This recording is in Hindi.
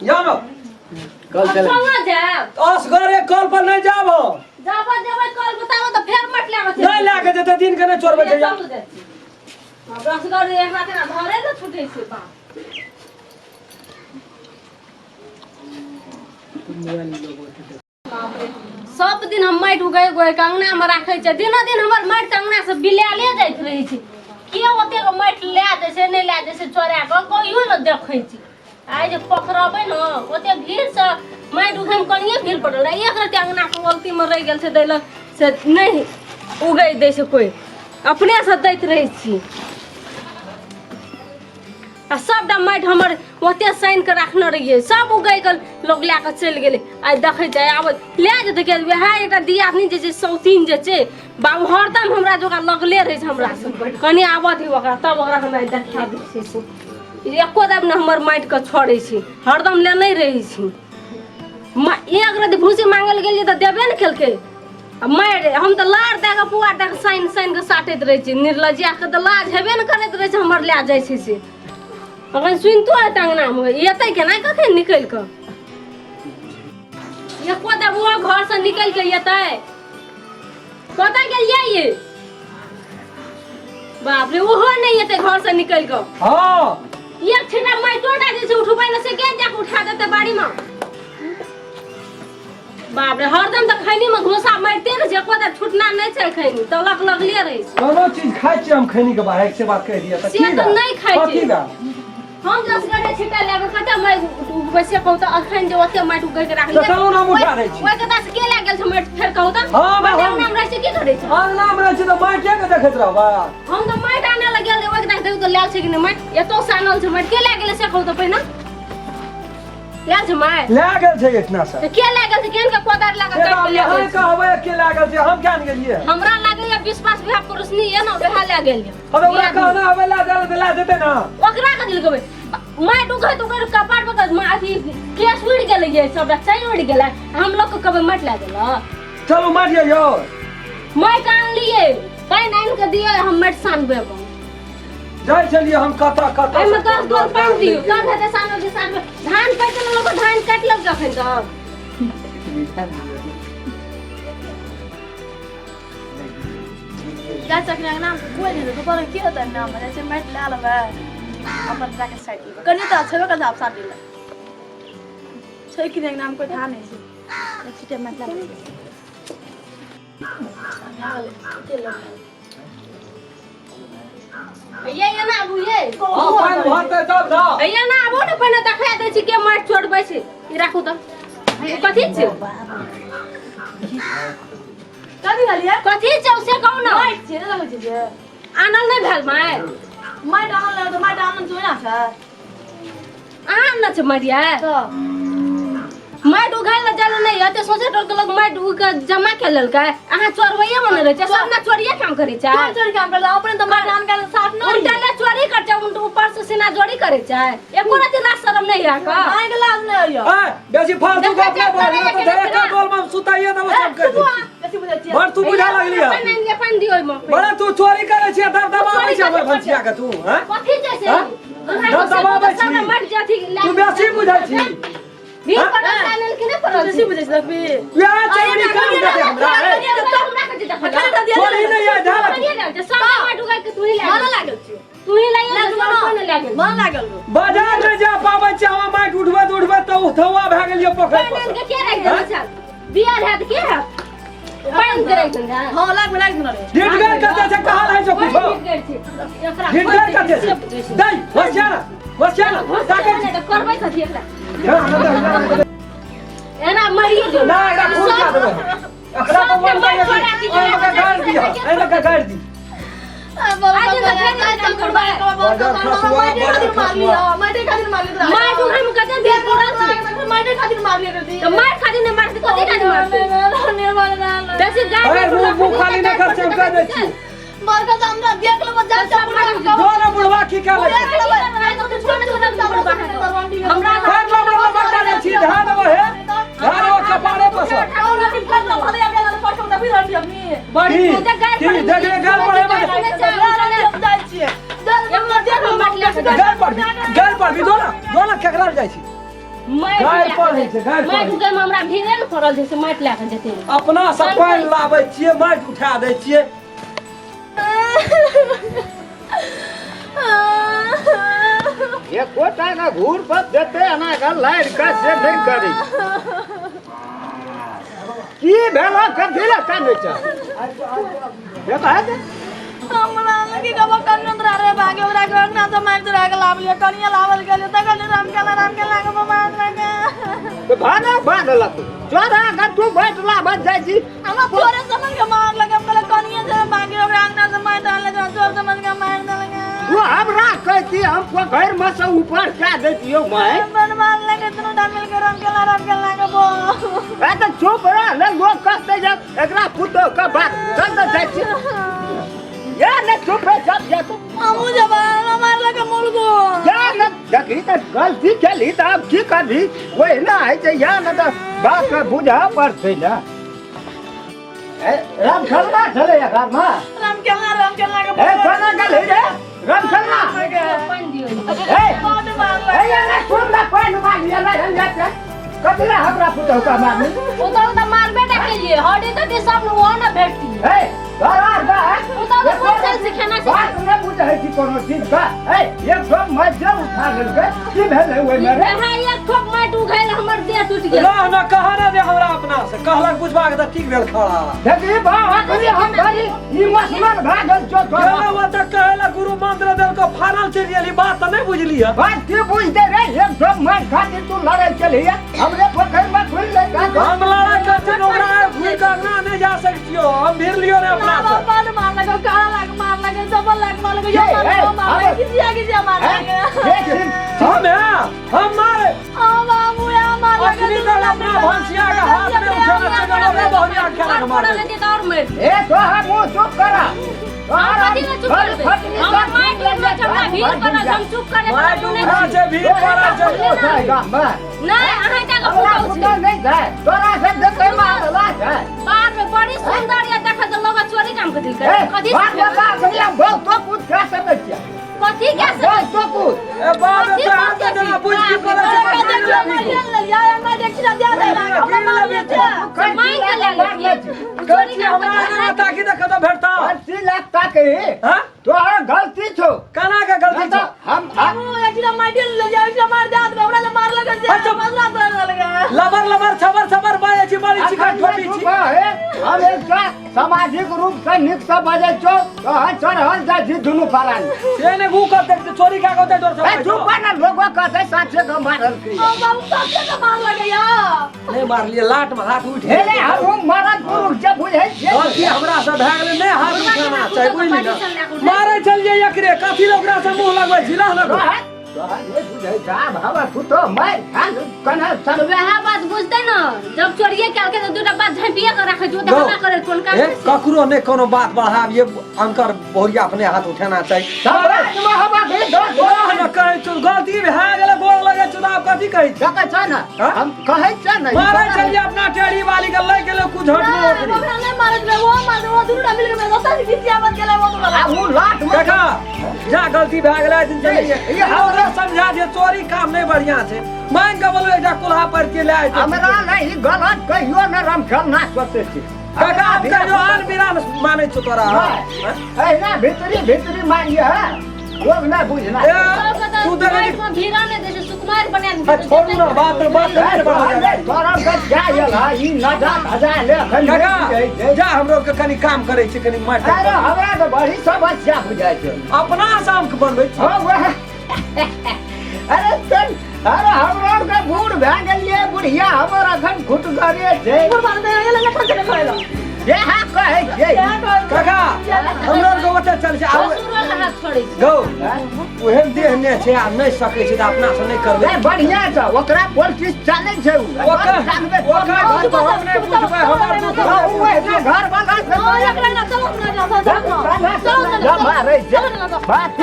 यानो कल चले कहाँ जाब असगरे कल पर नहीं जाबो जाबो जेबै कल बताबो त फेर मट ले आछे नहीं लागे जते दिन के नहीं छोड़बे छै अब असगर एकरा केना धरे न छूटे छै बा सब दिन हम माटि उगै उगै के अंगना में राखै छै दिन हमर माटि के अंगना से बिलाले जाइत रहै छै के ओते के माटि ले दै छै नहीं ले दै छै चोरा के कहियो न देखै छी आइ जे पकड़बै न ओते भीड़ से माटि उगै में कनिए भीड़ पड़ल एक रति अंगना के गलती में रह गेल छै दैल से नहीं उगै दै छै कोई अपने से दैत रहै छी आ सबटा माटि हमर ओते साइन के रखने रहिए सब उगै के लोग ला के चल गेले आइ देखै छै आब ले जेतै के वएह एकटा दियादनी जे छै सौतीन जे छै बाबू हरदम हमरा जोगा लगले रहै छै हमरा से कनी आबत ही ओकरा तब ओकरा हमरा देखा दै छै से एको दाब न हमर माटि के छोड़ै छै हरदम ले नहीं रहै छै एक रति भूसी मांगल गेलिए त देबे न केलकै मारि हम त लार दे के पुआ दे के साइन साइन के साटैत रहै छी निर्लज्जा के त लाज हेबे न करैत रहै छै हमर ले जाइ छै से अखन सुनतो है अंगना में एतै केना कखन निकल के एको दाब वो घर से निकल के एतै कतै गेलियै ये बाप रे ओहो नहीं एतै घर से निकल के हां एक छिटा माटि टोटा जे छै उठबै न से के जाके उठा देतै बाड़ी में बाप रे हरदम त खैनी में घोसा मारते न जे कोदा छुटना नहीं छै खैनी त लगले रहै छै कोनो चीज खाइ छी हम खैनी के बाहर से बात कह दिया त से त नहीं खाइ छी बा हम 10 गरे छिटा लेबे कते मैं वैसे कहू त अखन जे ओते माटि उगै के राखलिए त कहू नाम उठा दै छी ओइ के दास के लाग गेल छै माटि फेर कहू त हां बा हम नाम रहै छै की करै छै हां नाम रहै छै त माटि के देखैत रहबा हम त माटि आने लग गेल ओइ के दास देखू त लेल छै कि नहीं माटि एतो सानल छै माटि के लाग गेल से कहू त पहिना लेल छै माटि लागल छै इतना सा त के लाग गेल छै केन के कोदार लाग के हम यहाँ कहबै के लागल छै हम जान गेलिए हमरा लागैया 20-22 बीघा पुरुषनी ये न वहा लाग गेल ये अब ओकरा कहना हवे ला देते ना ओकरा के दिल गबै माटि उगै तो कर कपाट पर अथी केस उड़ गेलै ये सबटा चैन उड़ गेलै हम लोग को कबे माटि लाग गेल चलो मारिए यो माटि आन लिए पानि आन के दियो हम माटि सानबे जाय चलिए हम कता एमे 10 गोल पानि दियो कब हेतै सानो के सानबे धान काट लोग धान काट लग जखन त क्या चक्र नाम कोई नहीं तो पर के होता नाम जैसे माटि ला लेबे अपन जाके साइड कनी त छबे कर आप साथ दिला छै कि नहीं नाम कोई था नहीं छै छिटे मतलब ये ना आबू ये हां पानि भरते तब ना ये ना आबू ने पहिने देखा दै छी के माटि छोड़बै छै ई राखू त कथि छै कथि हलिया कथि छै से कहू ना माटि छै ना लगै छै आनल नहीं भेल माटि आनल त माटि आनल छै ना छै आन न छै मरिया तो माटि उघाय ल जाल नहीं हते सोचे टोल के लोग माटि उग के जमा के लेलकै अहाँ चोरबैये मन रहे छै सब ना चोरिये काम करे छै कौन चोरी काम करला अपने त माटि आन के साथ न उल्टा ले चोरी कर छै उन ऊपर से सीना जोड़ी करे छै एको रात लाज शरम नहीं है का आइ के लाज नहीं होइयो ए बेसी फालतू गप ना बोल तो धड़का बोल में सुताइए त सब कर दी कैसे बुझै छियै बड़ तू बुझा लगली पानी दियो म बड़ा तू चोरी करे छी दब दबाबै छी हमर भंसिया के तू हैं कथि छै से दब दबाबै छी मर जाथि तू बेसी बुझै छी भी पर चैनल के नहीं पर कैसे बुझै छी लखबी या चोरी कर दे हमरा चोरी नहीं है ढाल सब माटि उघाय के तू ही मन लागल छै तू ही लाइए मन लागल मन लागल बाजार में जा पाबै छी हम माटि उठबे त उठवा भ गेल ये पोखर पानी पर के के राख दे चल बिया है के है पानी के राख दे हां लाग न रे ढिटगर कते से कहल है जो कुछो ढिटगर कते से दई वसियाना ताके त करबै कथि एकरा एना मरिए जो ना एकरा खून का देबे एकरा तो मन के गाड़ दिया एना का गाड़ दी आज त फेर काम करबै माटि खातिर मार लिया मार तू हम कते देर पड़ा छै माटि खातिर मार लिया रे तो मार खातिर नहीं मारते कथि खातिर मारते निर्मल जैसे गाय अरे मुंह खाली न कर से कर दे छी मार का हमरा देख लो जा जोरा बुढ़वा की का लगे हमरा कर लो बड़ा बड़ा दे छी धा देबो हे धारो कपारे पर से बड़ी की देख ले गाल पर है गाल पर भी दोना केकरा जाय छी गाय पड़ै छै गाय माटि पड़ै उगै में हमरा भीड़े न पड़ल छै से माटि लए के जेतै अपना सब पानि लाबै छियै माटि उठा दै छियै एक कोटा का घूर पर देते ना का लाइट का से नहीं करी की भेला कथिला काने छ ये कहा दे हमरा लगी कब कन्नन रे भागे ओरा घर ना तो मार दरा के लाभ लिया कनिया लावल गेल त कने राम के लागे मार लागे तो भाना बांधला तू चोरा का तू बैठला बच जाई छी हमरा तोरे समझ के मार लगे हम कनिया से भागे ओरा अंगना से मार डाल लगे चोर समझ के मार लगे तू हमरा कहती हमको घर में से ऊपर क्या देतियो मैं मन मार लगे तनु डाल के राम के लागे बो ए तो चुप रह ले लोग कहते जब एकरा पुतो का बात चल तो जाई छी या न चुप रह जब जा तू हमू जबान मार लगे मुलगो या न देखी तो गलती केली तो अब की करबी वही ना है जे या न तो बात का बुझा पड़ते ना ए राम खलना चले या घर में राम के लागे ए खाना का ले जा राम खलना पानि दियो ए बहुत मार लगे ए या न सुन ना कोई न मार लिया ना हम जाते कतला हमरा पुतो का मार उतर मारबे ना के लिए हडी त के सब वो ना भेटती ए घरा जा उतर कौन चल सिखाना बात न बुझे है कि कोनो चीज का ए ये सब मजे उठा लेके की भेले ओइ मेरे हां एक ठोक माटि उघैल हमर देह टूट गेल रह न कहा ना दे हमरा अपना से कहलक बुझबा के त ठीक भेल खड़ा देखी बा अपनी हम घरी इमोशनल भागल जो तो वो त कहला गुरु मंत्र देल को फानल चली गेली बात त नहीं बुझली है बात की बुझते रे एक सब मैं खाती तू लड़ाई चली है हमरे पोखर में खुल ले का हम लड़ा करते ओकरा घुई कर ना नहीं जा सकतियो हम भीड़ लियो ने अपना से बाबा मार लगे काला लाग मार लगे डबल लाग मार लगे यो मार लगे किसी मार लगे हम मारे आ बाबू या मार लगे असली दल अपना भंसिया के हाथ में उठाना चलो रे बहुरिया खेला के मार लगे तो और मेर ए तो हम मुंह चुप करा कथी ले चुप करबे हमर माटि उठा हमरा भीड़ पर हम चुप करे माटि उठा छै भीड़ करा छै नहीं अहाँ का पूछौ छी नहीं जाए तोरा से देखे मारला है बाप रे बड़ी सुंदर या देख त लोग चोरी काम कथि करे कथि बात बता भैया बहुत तो कुछ कह सकते छियै कथि के बहुत तो कुछ ए बाप रे हाथ के देना बुझ की करे मैं देखी ना दिया हमरा मार दिया माई के ले चोरी के हमरा ताकि देख त भेटता 80 लाख तक है हां तोहर गलती छो कना के गलती छ हम एकरा मार ले जाओ एकरा मार दे हमरा ले मार लगे से मसला कर लगे लबर लबर छबर छबर बाजे छी बड़ी चिकन ठोपी छी हम एक सामाजिक रूप से निक से बजे छो तो चढ़ल जा जी दुनु फलान से ने गु कर दे चोरी का को दे डर ए सब चुप ना लोगो कहते साथे के मारल की बाबू सबसे तो मार लगे या नहीं मार लिए लाट में हाथ उठ हेले हम मरद पुरुष जे बुझै छियै गलती हमरा से भए गेलै नहीं हाथ उठाना चाहि बुझली ना मारे चलिए एकरे कथि ले ओकरा से मुंह लगबै छी ना ये बुझै जा भावा तू तो मार खान कना चल वह बात बुझते न जब चोरिए कल के तो दूटा बात झपिए कर रखे जो देखा करे कोन का ककरो ने कोनो बात बढ़ाबिए अंकर बोरिया अपने हाथ उठाना चाहिए सब हवा दे दो न कहे तू गलती भए गेलै गोर लगे चुनाव कथि कहै छी कहै छ ना हम कहै छ ना मारे चलिए अपना टेढ़ी वाली के ले गेलै कुछ हट में ओकरी हमरा नहीं मारत रे वो मार वो दूटा मिल के मैं दोस्त से किसी आवाज गेले वो तो आ उ लाट में देखा जा गलती भए गेलै दिन चलिए ये हमरा समझा दे चोरी काम नहीं बढ़िया छै मांग के बोलबे एकटा कुल्हा पर के ले आइ हमरा नहीं गलत कहियो न राम खेलना सोचे छी काका अब कहियो आन बिरान मानै छ तोरा है ना भीतरी मांगिए है लोग ना बुझना तू देख में भीरा ने देश सुकुमार बना दे छोड़ू ना बात नहीं बढ़ा तोरा के जायला ई नजा हजा ले काका जा हमरो के कनी काम करे छै कनी माट अरे हमरा तो बड़ी समस्या बुझाय छै अपना शाम के बनबै छी हां वह अरे चल अरे हमरा के बूढ़ भए गेलिए बुढ़िया हमर अखन घुट करे छै मार दे ये लगा खा के खाइला जे हा कहै छै काका हमरो के ओते चल छै आउ ससुर के हाथ छोड़े गौ ओहन देह ने छै आ नहि सकै छै त अपना से नहि करबै ए बढ़िया छ ओकरा पॉलिटिक्स चलै छै ओकर घर पर हम नहि बुझबै हमर ओए घर वाला एकरा ना चलो ना जा चलो बात